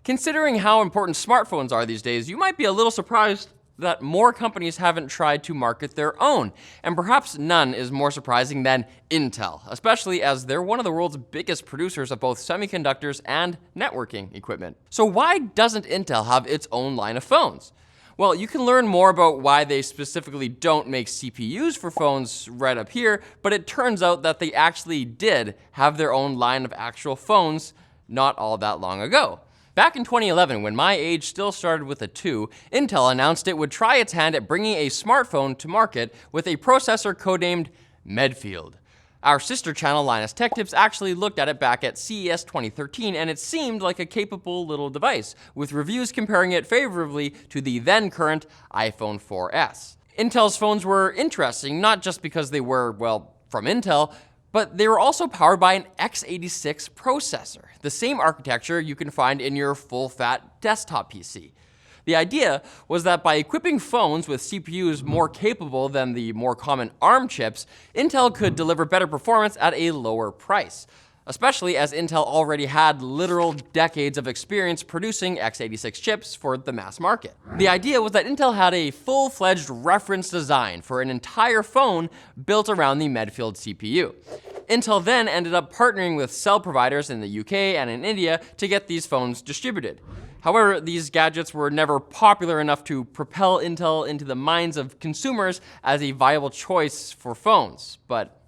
Considering how important smartphones are these days, you might be a little surprised that more companies haven't tried to market their own. And perhaps none is more surprising than Intel, especially as they're one of the world's biggest producers of both semiconductors and networking equipment. So why doesn't Intel have its own line of phones? Well, you can learn more about why they specifically don't make CPUs for phones right up here, but it turns out that they actually did have their own line of actual phones not all that long ago. Back in 2011, when my age still started with a 2, Intel announced it would try its hand at bringing a smartphone to market with a processor codenamed Medfield. Our sister channel, Linus Tech Tips, actually looked at it back at CES 2013, and it seemed like a capable little device, with reviews comparing it favorably to the then current iPhone 4S. Intel's phones were interesting, not just because they were, well, from Intel, but they were also powered by an x86 processor, the same architecture you can find in your full-fat desktop PC. The idea was that by equipping phones with CPUs more capable than the more common ARM chips, Intel could deliver better performance at a lower price, especially as Intel already had literal decades of experience producing x86 chips for the mass market. The idea was that Intel had a full-fledged reference design for an entire phone built around the Medfield CPU. Intel then ended up partnering with cell providers in the UK and in India to get these phones distributed. However, these gadgets were never popular enough to propel Intel into the minds of consumers as a viable choice for phones. But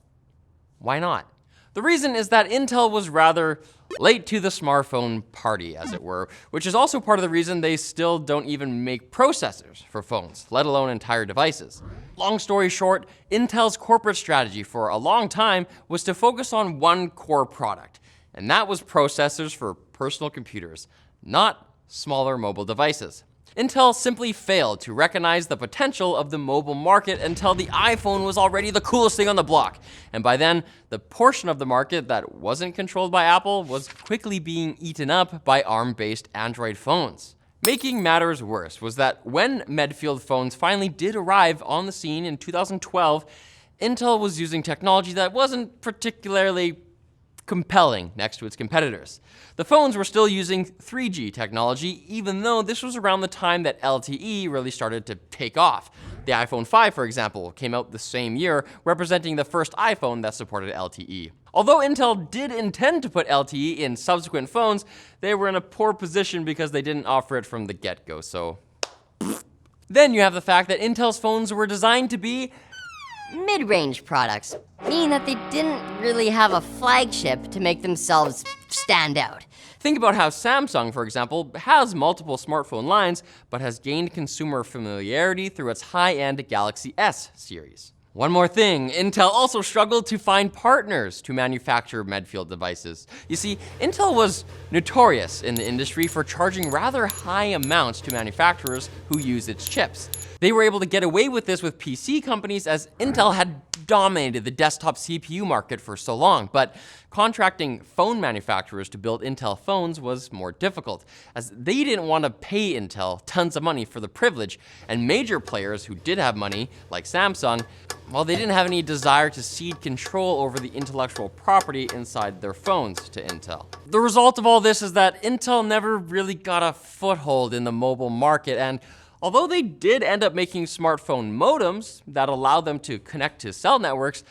why not? The reason is that Intel was rather late to the smartphone party, as it were, which is also part of the reason they still don't even make processors for phones, let alone entire devices. Long story short, Intel's corporate strategy for a long time was to focus on one core product, and that was processors for personal computers, not smaller mobile devices. Intel simply failed to recognize the potential of the mobile market until the iPhone was already the coolest thing on the block. And by then, the portion of the market that wasn't controlled by Apple was quickly being eaten up by ARM-based Android phones. Making matters worse was that when Medfield phones finally did arrive on the scene in 2012, Intel was using technology that wasn't particularly compelling next to its competitors. The phones were still using 3G technology, even though this was around the time that LTE really started to take off. The iPhone 5, for example, came out the same year, representing the first iPhone that supported LTE. Although Intel did intend to put LTE in subsequent phones, they were in a poor position because they didn't offer it from the get-go, so. Then you have the fact that Intel's phones were designed to be mid-range products, meaning that they didn't really have a flagship to make themselves stand out. Think about how Samsung, for example, has multiple smartphone lines, but has gained consumer familiarity through its high-end Galaxy S series. One more thing, Intel also struggled to find partners to manufacture Medfield devices. You see, Intel was notorious in the industry for charging rather high amounts to manufacturers who use its chips. They were able to get away with this with PC companies as Intel had dominated the desktop CPU market for so long, but contracting phone manufacturers to build Intel phones was more difficult, as they didn't want to pay Intel tons of money for the privilege, and major players who did have money, like Samsung, well, they didn't have any desire to cede control over the intellectual property inside their phones to Intel. The result of all this is that Intel never really got a foothold in the mobile market, and although they did end up making smartphone modems that allowed them to connect to cell networks,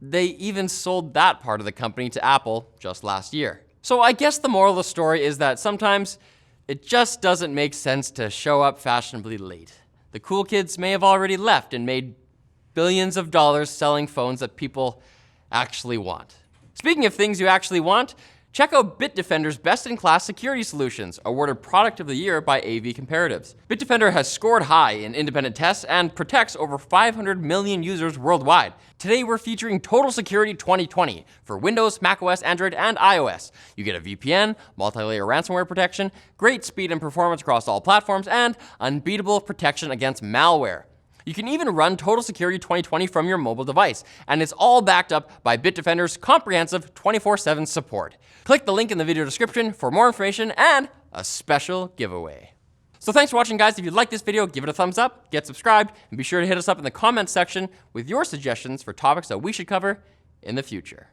they even sold that part of the company to Apple just last year. So I guess the moral of the story is that sometimes it just doesn't make sense to show up fashionably late. The cool kids may have already left and made billions of dollars selling phones that people actually want. Speaking of things you actually want, check out Bitdefender's best-in-class security solutions, awarded Product of the Year by AV Comparatives. Bitdefender has scored high in independent tests and protects over 500 million users worldwide. Today we're featuring Total Security 2020 for Windows, macOS, Android, and iOS. You get a VPN, multi-layer ransomware protection, great speed and performance across all platforms, and unbeatable protection against malware. You can even run Total Security 2020 from your mobile device, and it's all backed up by Bitdefender's comprehensive 24/7 support. Click the link in the video description for more information and a special giveaway. So thanks for watching, guys. If you like this video, give it a thumbs up, get subscribed, and be sure to hit us up in the comments section with your suggestions for topics that we should cover in the future.